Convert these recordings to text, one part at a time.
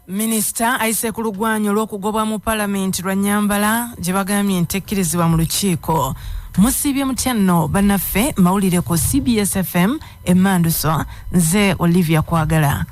Minister Ayise Kulugwanyu Olwokugobwa mu Parliament Lwanyambala Jebagambye Nti Tekirizibwa mu Lukiiko. Musibye mutyanno bannaffe mawulire ku CBS FM Emmanduso nze Olivia Kwagala.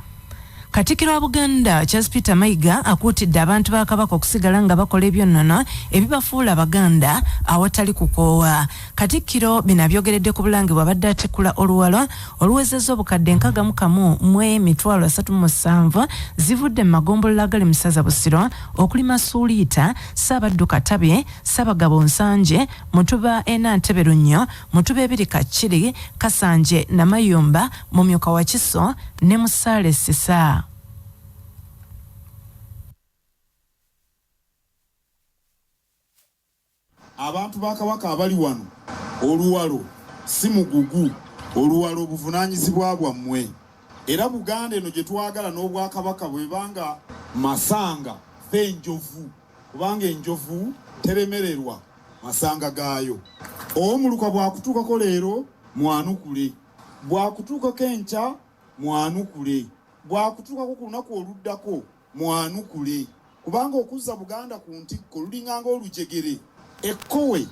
Katikkiro wa Buganda Charles Peter Mayiga akuutidde abantu ba Kabaka okusigala nga bakola ebyonnono ebibafuula Abaganda awatali kukoowa. Katikkiro bino abyogeredde ku Bulange bw'abadde atikkula oluwalo oluwezezza obukadde 61,307 zivudde mu magombolola agali mu ssaza Busiro okuli Masuuliita, Ssaabaddu Katabe, Ssaabagabo Nsanje, Mutuba Ntebe Lunnyo, Mutuba Ebiri Kakiri, Kasanje Namayumba, Mumyuka wa Kiso ne Musaale Sisa. Abantu ba Kabaka abali wano oluwalo si mugugu, oluwalo buvunaanyizibwa bwammwe. Era Buganda eno gye twagala n'Obwakabaka bwe banga masanga fe enjovu, kubanga enjovu teremererwa masanga gaayo. Omuluka bwakutuukako leero mwanukule, bwakutuukako enkya mwanukule, bwakutuukako ku lunaku oluddako mwanukule, kubanga okuzza Buganda ku ntikko lulinganga olujegere. Ekkowe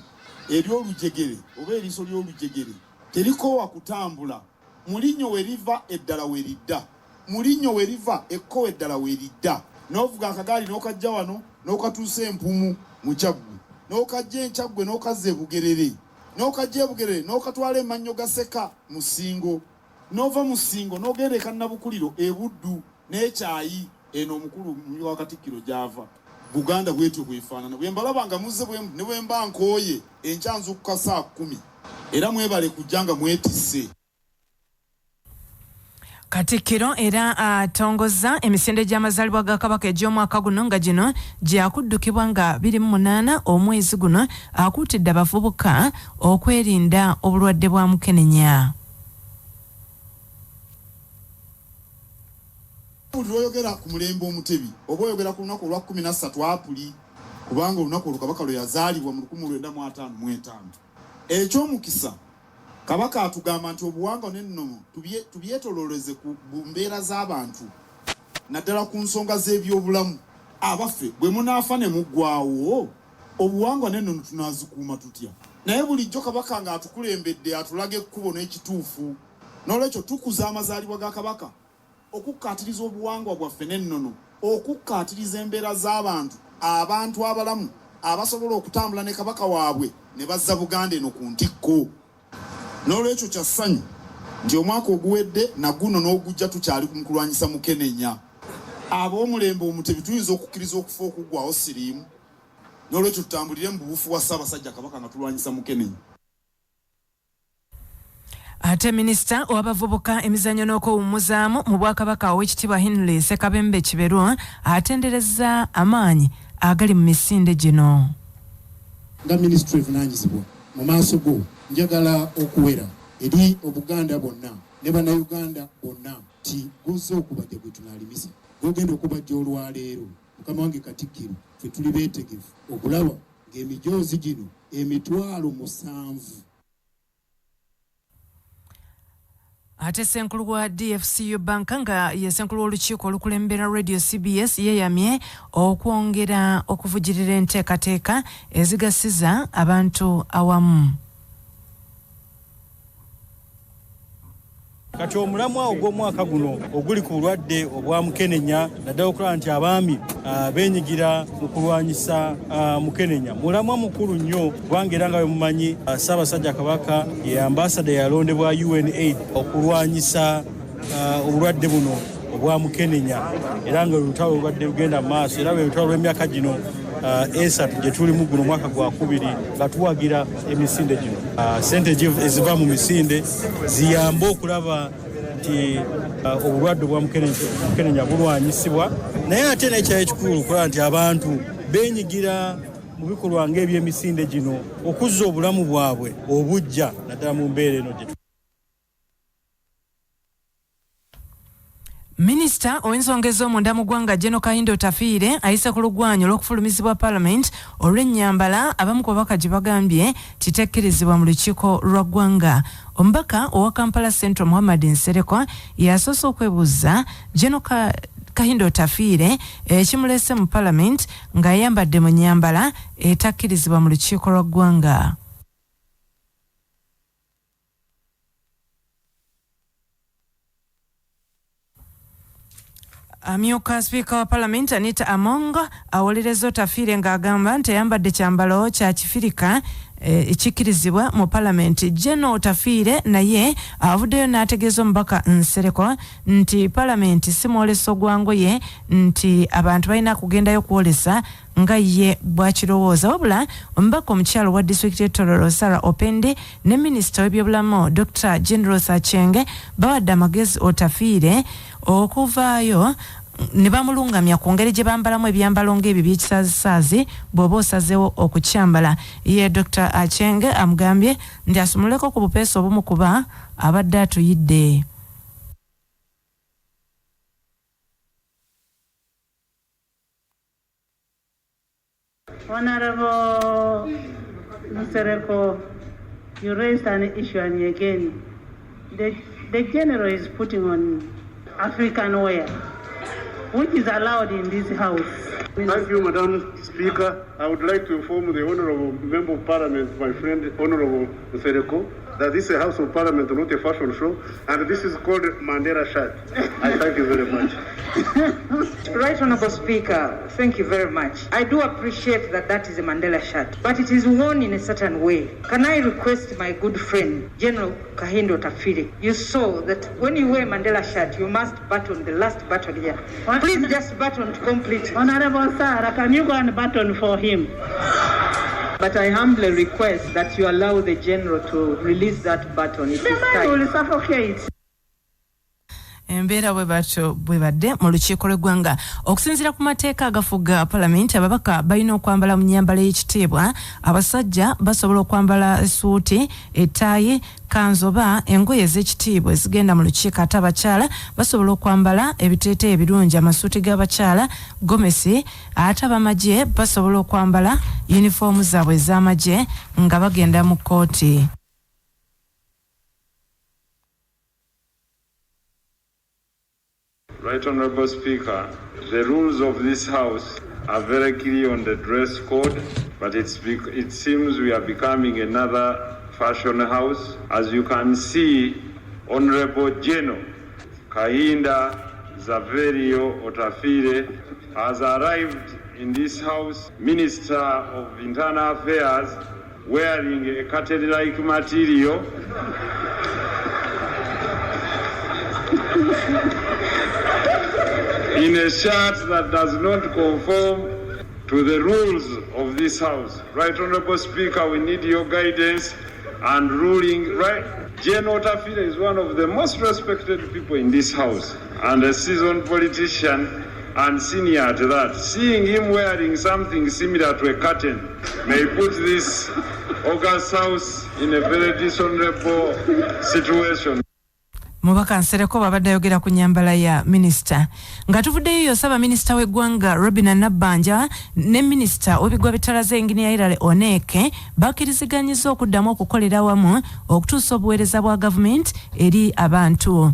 ery'olujegere oba eriiso ly'olujegere terikoowa kutambula. Mulinnyo we riva eddala we lidda, mulinnyo we riva ekkowe eddala we lidda. N'ovuga akagaali n'okajja wano n'okatuusa Empumu mu Kyaggwe, n'okajja Enkyaggwe n'okazza Bugerere, n'okajja Bugerere n'okatwala Emannyo Gaseka mu Ssingo, n'ova mu Ssingo n'ogenda e Kannabukuliro e Buddu n'Ekyayi eno omukulu mu wa Katikkiro gy'ava. Buganda bwetyo bwefaanana. Bwe mbalaba nga muzze ne bwe mba nkooye enkyanzu ku saa 10 era mwebale kujja nga mwetisse. Katikkiro era atongozza emisinde gy'amazaalibwa ga Kabaka egy'omwaka guno nga gino gyakuddukibwa nga 28 omwezi guno. Akuutidde abavubuka okwerinda obulwadde bwa mukenenya. Oyogera ku mulembe omutebi oba oyogera ku lunaku olwa 13 Apuli, kubanga olunaku olwo Kabaka lwe yazaalibwa mu 1955. Ekyomukisa Kabaka atugamba nti obuwangwa n'ennono tubyetololeze ku mbeera z'abantu, naddala ku nsonga z'ebyobulamu. Abaffe bwe munaafa ne muggwaawo, obuwangwa n'ennono tunaazikuuma tutya? Naye bulijjo Kabaka nga atukulembedde atulaga ekkubo n'ekituufu. N'olwekyo tukuza amazaalibwa ga Kabaka okukkaatiriza obuwangwa bwaffe n'ennono, okukkaatiriza embeera z'abantu, abantu abalamu abasobola okutambula ne Kabaka waabwe ne bazza Buganda eno ku ntikko. N'olwekyo kya ssanyu nti omwaka oguwedde na guno n'ogujja tukyali ku kulwanyisa mukenenya. Ab'omulembe omutebi tuyinza okukkiriza okufa okuggwawo siriimu. N'olwekyo tutambulire mu bubufu bwa Ssaabasajja Kabaka nga tulwanyisa mukenenya. Ate Minisita ow'abavubuka emizannyo n'okuwummuzaamu mu Bwakabaka Oweekitiibwa Henry Ssekabembe Kiberu atenderezza amaanyi agali mu misinde gino. Nga Ministry evunaanyizibwa mu maaso go njagala okuwera eri Obuganda bonna ne Bannayuganda bonna ti guzze okubajja gwe tunaalimisa, gogenda okubajja olwaleero. Mukama wange Katikkiro ffe tuli beetegefu okulaba ng'emijoozi gino 7,000. Ate Ssenkulu wa DFCU Bank nga ye Ssenkulu w'Olukiiko olukulembera Radio CBS yeeyamye okwongera okuvujirira enteekateeka ezigasiza abantu awamu. Kati omulamwa ogw'omwaka guno oguli ku bulwadde obwa mukenenya naddala okulaba nti abaami beenyigira mu kulwanyisa mukenenya mulamwa mukulu nnyo, kubanga era nga bwe mumanyi Ssaabasajja Kabaka ye ambasada yalondebwa UNAID okulwanyisa obulwadde buno obwa mukenenya, era nga olutalo lubadde lugenda mu maaso, era lwe lutalo lw'emyaka gino 3 gye tulimu guno mwaka gwa 2 nga tuwagira emisinde gino. Sente eziva mu misinde ziyamba okulaba nti obulwadde bwa mukenenya bulwanyisibwa, naye ate n'ekyayo ekikulu okulaba nti abantu beenyigira mu bikolwa ng'eby'emisinde gino okuzza obulamu bwabwe obujja naddala mu mbeera eno gye. Minisita ow'ensonga ez'omunda mu ggwanga General Kahindo Tafiire Ayise Kulugwanyu olw'okufulumizibwa Parliament olw'Ennyambala abamu ku babaka Jebagambye Nti Tekirizibwa mu Lukiiko lwa ggwanga. Omubaka owa Kampala Central Muhammad Nsereko yasoose okwebuuza General Kahindo Tafiire ekimulese mu Parliament nga yambadde mu Nyambala etakkirizibwa mu lukiiko lwa ggwanga. Amyuka Speaker wa Parliament Anita Among awolereza Tafiire ng'agamba nti yambadde kyambalo kya kifirika ekikkirizibwa mu Parliament. General Tafiire naye avuddeyo n'ategeeza omubaka Nsereko nti Parliament si mwoleso gwangoye nti abantu balina kugendayo kwolesa nga ye bwakirowooza. Wabula omubaka omukyalo wa District Etororo Sarah Opende ne Minisita w'ebyobulamu Dr. General Sachenge bawadde amagezi Tafiire okuvaayo ne bamulungamya ku ngeri gye bambalamu ebyambalo ng'ebyo by'ekisazisaazi bw'oba osazeewo okukyambala. Ye Dr. Achenge amugambye nti asumuleko ku bupeesa obumu kuba abadde atuyidde. Honorable Nsereko, you raised an issue and again the general is putting on African wear, which is allowed in this house. Thank you, Madam Speaker. I would like to inform the Honourable Member of Parliament, my friend Honourable Nsereko, that this is a House of Parliament, not a fashion show, and this is called Mandela shirt. I thank you very much. Right Honourable Speaker, thank you very much. I do appreciate that that is a Mandela shirt, but it is worn in a certain way. Can I request my good friend, General Kahindo Tafiire, you saw that when you wear Mandela shirt, you must button the last button here. Please just button to complete. Honorable Sarah, can you go and button for him? But I humbly request that you allow the General to release that button. It is man will suffocate. Embeera bwe badde mu lukiiko lw'eggwanga. Okusinziira ku mateeka agafuga Parliament, ababaka balina okwambala mu nnyambala y'ekitiibwa. Abasajja basobola okwambala essuuti, ettaayi, kanzu oba engoye ez'ekitiibwa ezigenda mu lukiiko, ate abakyala basobola okwambala ebiteeteeyi ebirungi, amasuuti g'abakyala, gomesi, ate abamagye basobola okwambala yunifoomu zaabwe ez'amagye nga bagenda mu kkooti. Right Honourable Speaker, the rules of this House are very clear on the dress code, but it seems we are becoming another fashion house. As you can see, Honourable General Kahinda Zaverio Otafiire has arrived in this House, Minister of Internal Affairs, wearing a curtain-like material in a shirt that does not conform to the rules of this House. Right Honourable Speaker, we need your guidance and ruling. Right, General Tafiire is one of the most respected people in this House and a seasoned politician and senior at that. Seeing him wearing something similar to a curtain may put this August House in a very dishonourable situation. Mubaka Nsereko babadde ayogera ku nnyambala ya minisita. Nga tuvuddeyo saba minisita w'eggwanga Robina Nabbanja ne minisita w'ebiggwa bitalaze Engineer Irale Oneke bakkiriziganyizza okuddamu okukolera wamu okutuusa obuweereza bwa gavumenti eri abantu.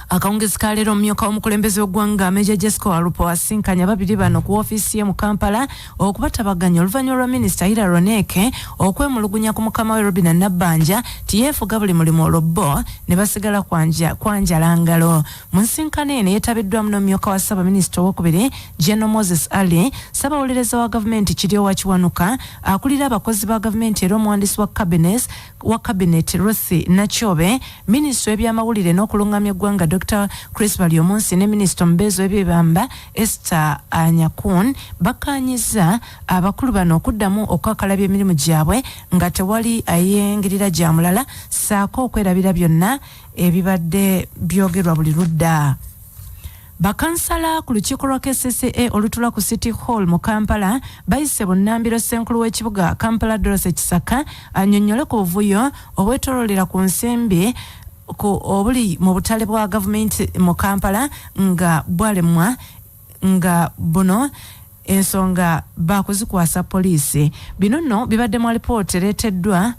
Akawungezi ka leero omumyuka w'omukulembeze w'eggwanga Major Jessica Walupo asinkanya babiri bano ku ofiisi ye mu Kampala okubatabaganya oluvannyuma lwa minisita Ira Roneke okwemulugunya ku mukama we Robina Nabbanja ti yeefuga buli mulimu olwo ne basigala kwanjala ngalo. Mu nsinkano eno yeetabiddwamu n'omumyuka wa Ssaabaminisita owokubiri General Moses Ali, Ssaabawolereza wa gavumenti Kiryowa Kiwanuka, akulira abakozi ba gavumenti era omuwandiisi wa Cabinet Ruth Nakyobe, minisita w'ebyamawulire n'okulungamya eggwanga Dr. Chris Balyomunsi ne minisita omubeezi w'ebyebamba Esther Anyakun bakkaanyizza abakulu bano okuddamu okwakalabya emirimu gyabwe nga tewali ayengirira gya mulala ssaako okwerabira byonna ebibadde byogerwa buli ludda. Bakansala ku lukiiko lwa KCCA olutula ku City Hall mu Kampala bayise bunnambiro ssenkulu w'ekibuga Kampala Dorothy Kisaka annyonnyole ku buvuyo obwetooloolera ku nsembi obuli mu butale bwa gavumenti mu Kampala nga bwalemwa nga buno ensonga bakuzikwasa poliisi. Bino nno bibadde mu alipoota ereeteddwa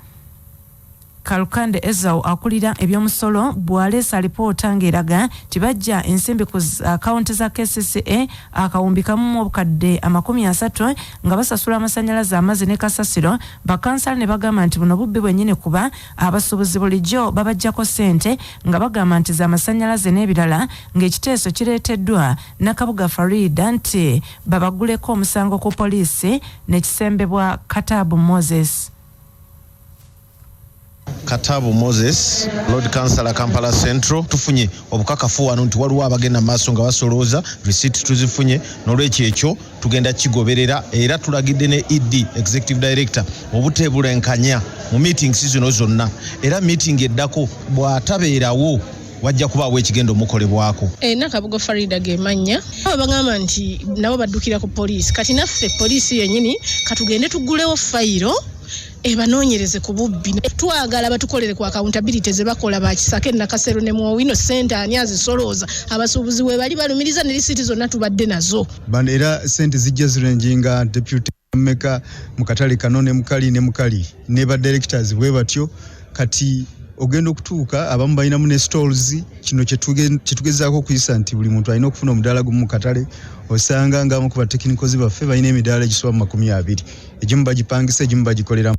Kalukande Ezau akulira ebyomusolo bwaleesa alipoota ng'eraga tibajja ensimbi ku akaunti za KCCA akawumbi kamu obukadde 30 nga basasula amasannyalaze amazzi ne kasasiro. Bakansala ne bagamba nti buno bubbi bwennyini kuba abasuubuzi bulijjo babajjako ssente nga bagamba nti z'amasannyalaze n'ebirala ng'ekiteeso kireeteddwa Nakabuga Farida nti babaguleko omusango ku poliisi ne kisembebwa Katabu Moses. Katabu Moses, Lord Councillor Kampala Central, tufunye obukakafu wano nti waliwo abagenda maaso nga basolooza receipt tuzifunye n'olwekyo ekyo tugenda kigoberera era tulagidde ne ED Executive Director obuteebulenkanya mu meetings zino zonna era meeting eddako bw'atabeerawo wajja kubaawo ekigendo mukolebwako. Nakabuga Farida gemanya bagamba nti nabo baddukira ku poliisi kati naffe poliisi yennyini katugende tugulewo fayiro ebanoonyereze ku bubbi twagala batukolere ku accountability ze bakola bakisake nakasero ne muwino center ani azisolooza abasuubuzi we bali balumiriza ne lisiti zonna tubadde nazo era sente zijja zirenjinga deputy maker mukatale kanone mukali ne ba directors bwe batyo kati ogenda okutuuka abamu balinamu ne stalls kino kyetugezaako okuyisa nti buli muntu alina okufuna omudaala gumu mu katale osanga ngamu ku batekinikozi baffe balina emidaala egisoba 20 egimu bagipangisa egimu bagikoleramu.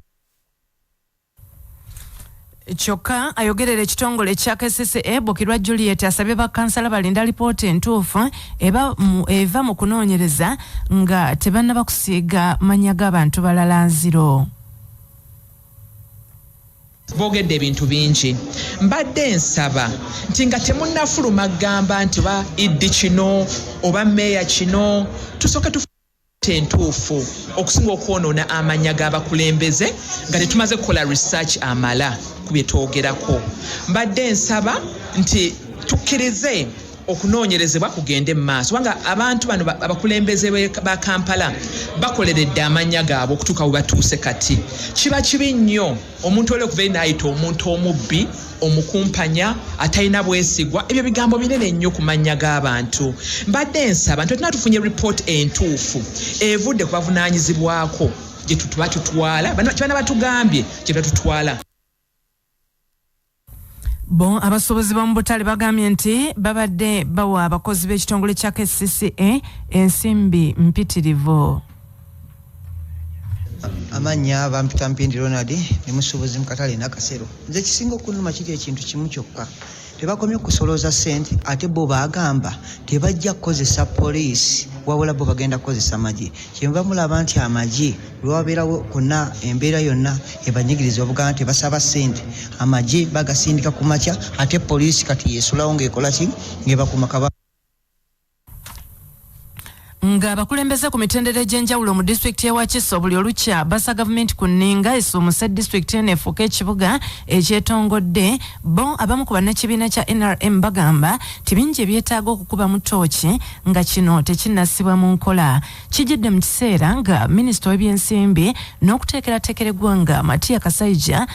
Kyokka ayogerera ekitongole kya KCCA Bokirwa Juliet asabye bakansala balinda lipoota entuufu eva mu kunoonyereza nga tebannaba kusiiga mannya g'abantu balala nziro. Boogedde ebintu bingi mbadde nsaba nti nga temunnafuluma gamba nti ba iddi kino oba meeya kino tusooke entuufu okusinga okwonoona amannya g'abakulembeze nga tetumaze kukola research amala ku bye twogerako. Mbadde nsaba nti tukkirize okunoonyerezebwa kugende mu maaso kubanga abantu bano abakulembeze ba Kampala bakoleredde amannya gaabwe okutuuka we batuuse kati. Kiba kibi nnyo omuntu oli okuva n'ayita omuntu omubbi omukumpanya atalina bwesigwa ebyo bigambo binene nnyo ku mannya g'abantu. Mbadde nsaba nti tuna tufunye report entuufu evudde ku bavunaanyizibwako gye tutuba tutwala bana batugambye gye batutwala. Bon abasuubuzi b'omu butale bagambye nti babadde bawa abakozi b'ekitongole kya KCCA ensimbi mpitirivu. Amanya bampita Mpindi Ronald ne musuubuzi mu katale nakasero. Nze kisinga okunuma kiri ekintu kimu kyokka. Tebakomye kusolooza ssente ate bo bagamba tebajja kukozesa poliisi wabula bo bagenda kukozesa amagye. Kyenva mulaba nti amagye lwabeerawo konna embeera yonna ebanyigiriza obuganda nti basaba ssente amagye bagasindika ku makya ate poliisi kati yeesulawo ng'ekola ki ng'ebakuma kaba. Nga abakulembeze ku mitendera egy'enjawulo mu disitulikiti y'e Wakiso buli olukya basa gavumenti ku nninga esuumuse disitulikiti eno efuuka ekibuga ekyetongodde bo abamu ku bannakibiina kya NRM bagamba tibingi ebyetaaga okukuba mu ttooki nga kino tekinnasibwa mu nkola. Kijidde mu kiseera nga minisita w'ebyensimbi n'okuteekerateekera eggwanga Matiya Kasaija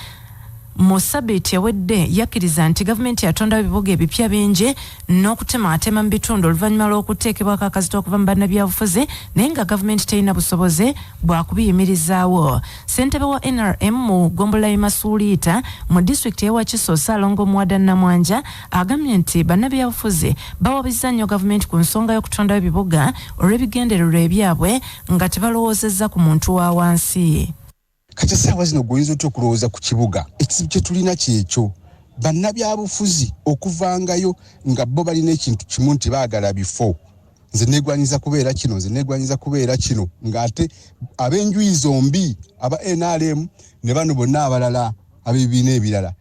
mu sabbiiti ewedde yakkiriza nti gavumenti yatondawo ebibuga ebipya bingi n'okutematema mu bitundu oluvannyuma lw'okuteekebwako akazito okuva mu bannabyabufuzi naye nga gavumenti terina busobozi bwa kubiyimirizaawo. Ssentebe wa NRM mu Gombola Masuuliita mu disitulikiti y'e Wakiso Ssaalongo Muwada Namwanja agambye nti bannabyabufuzi bawabizza nnyo gavumenti ku nsonga y'okutondawo ebibuga olw'ebigendererwa ebyabwe nga tebalowoozezza ku muntu wa wansi. Kati essaawa zino goyinza otya okulowooza ku kibuga ekizibu kye tulina kyekyo bannabyabufuzi okuvangayo nga bo balina ekintu kimu nti baagala bifo nze negwanyiza kubeera kino ng'ate ab'enjuyi zombi aba NRM ne bano bonna abalala ab'ebibiina ebirala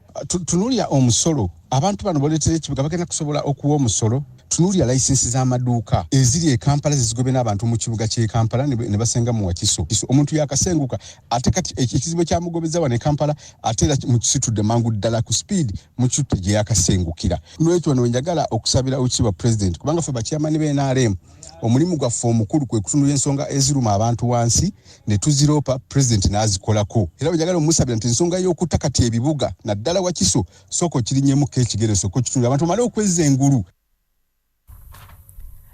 tunuulira omusolo abantu bano boleetera ekibuga bagenda kusobola okuwa omusolo. Tunuulira layisensi z'amaduuka eziri e Kampala zizigobye n'abantu mu kibuga ky'e Kampala ne basenga mu Wakiso. Omuntu yakasenguka ate kati ekizibu kyamugobeza wano e Kampala ate era mukisitudde mangu ddala ku speed mukitte gye yakasengukira. N'ekyo wano wenjagala okusabira okiba president kubanga ffe bakyamani b'NRM omulimu gwaffe omukulu kwe kutunula ensonga eziruma abantu wansi ne tuziropa president n'azikolako. Era wenjagala omusabira nti ensonga y'okutta kati ebibuga naddala Wakiso soko kirinyemu k'ekigereso ko kitunula abantu male okwezza engulu.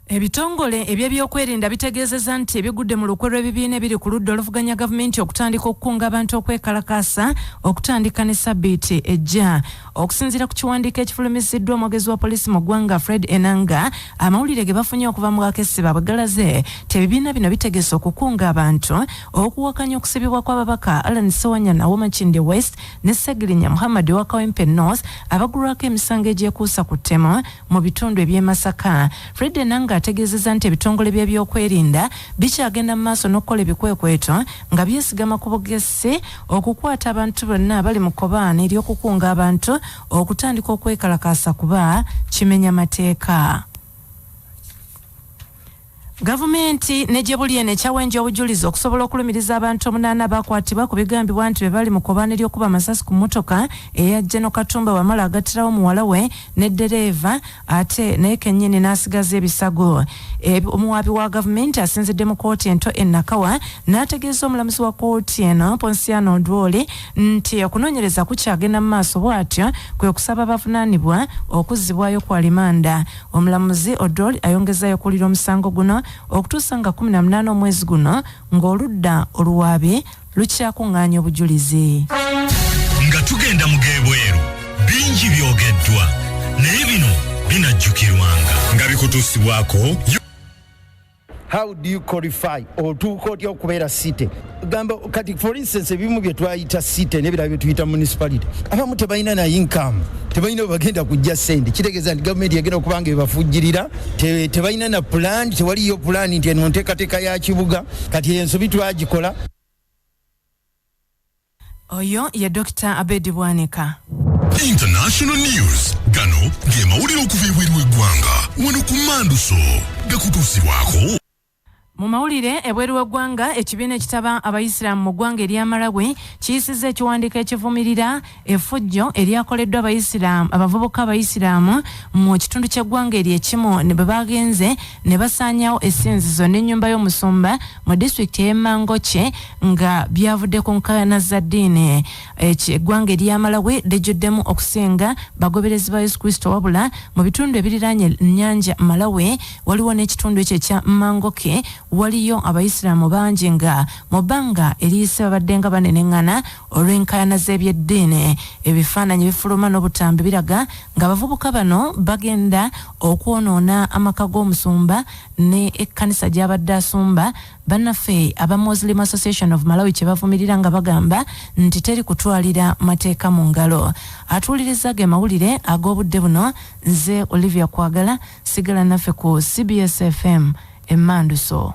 Ebitongole eby'ebyokwerinda bitegeezezza nti ebigudde mu lukwe lw'ebibiina ebiri ku ludda oluvuganya gavumenti okutandika okukunga abantu okwekalakaasa okutandika ne sabbiiti ejja. Okusinziira ku kiwandiiko ekifulumisiddwa omwogezi wa poliisi mu ggwanga Fred Enanga, amawulire ge bafunye okuva mu bakessi baabwe galaze ti ebibiina bino bitegeeza okukunga abantu okuwakanya okusibibwa kw'ababaka Alan Sewanya Nawomakinde West ne Segirinya Muhammad wa Kawempe North abagulwako emisango egyekuusa ku ttemo mu bitundu eby'e Masaka. Fred Enanga ategeezezza nti ebitongole by'ebyokwerinda bikyagenda mu maaso n'okukola ebikwekweto nga byesigama ku bugessi okukwata abantu bonna abali mu kkobaane ery'okukunga abantu okutandika okwekalakaasa kuba kimenya mateeka. Gavumenti ne Jebuliene kyawenja obujulizi okusobola okulumiriza abantu 8 bakwatibwa ku bigambibwa nti be bali mu kkobaane ly'okuba amasasi ku mmotoka eya General Katumba wamala agattirawo muwala we ne ddereeva ate naye kennyini n'asigaza ebisago. Omuwaabi wa gavumenti asinzidde mu kkooti ento e Nakawa n'ategeeza omulamuzi wa kkooti eno Ponsiano Ndwoli nti okunoonyereza kukyagenda mu maaso bw'atyo kwe kusaba abavunaanibwa okuzzibwayo kwa limanda. Omulamuzi Odwoli ayongezayo okuwulira omusango guno okutuusa nga 18 omwezi guno ng'oludda oluwaabi lukyakuŋŋaanya obujulizi. Nga tugenda mu geebweru bingi byogeddwa naye bino binajjukirwanga nga bikutuusibwako. How do you qualify otuuka otya okubeera site? Gamba kati for instance ebimu bye twayita site n'ebirala bye tuyita municipality abamu tebalina na income, tebalina bagenda kujja sente, kitegeeza nti gavumenti yagenda okubanga ebafujjirira, tebalina na plan, tewaliyo plan nti eno nteekateeka ya kibuga, kati ensobi twagikola. Oyo ye Dr. Abedi Bwanika. International news gano ge mawulire okuva ebweru w'eggwanga wano ku Emmanduso gakutuusibwako. Mu mawulire ebweru w'eggwanga ekibiina ekitaba abayisiraamu mu ggwanga erya Malawi kiyisizza ekiwandiiko ekivumirira effujjo eryakoleddwa abavubuka abayisiraamu mu kitundu ky'eggwanga eryekimu ne bwe bagenze ne basaanyawo essinzizo n'ennyumba y'omusumba mu disitulikiti y'e Mangoche nga byavudde ku nkaayana za ddiini. Eggwanga erya Malawi lijjuddemu okusinga bagoberezi ba Yesu Kristo wabula mu bitundu ebiriraanye ennyanja Malawi waliwo n'ekitundu ekyo ekya Mangoke waliyo abayisiraamu bangi nga mu bbanga eriyise babadde nga banenengana olw'enkaayana z'ebyeddiini. Ebifaananyi bifuluma n'obutambi biraga nga abavubuka bano bagenda okwonoona amaka g'omusumba ne ekkanisa gy'abadde asumba. Bannaffe aba Muslim Association of Malawi kye bavumirira nga bagamba nti teri kutwalira mateeka mu ngalo. Atuuliriza ge mawulire ag'obudde buno nze Olivia Kwagala, sigala naffe ku CBS FM Emmanduso.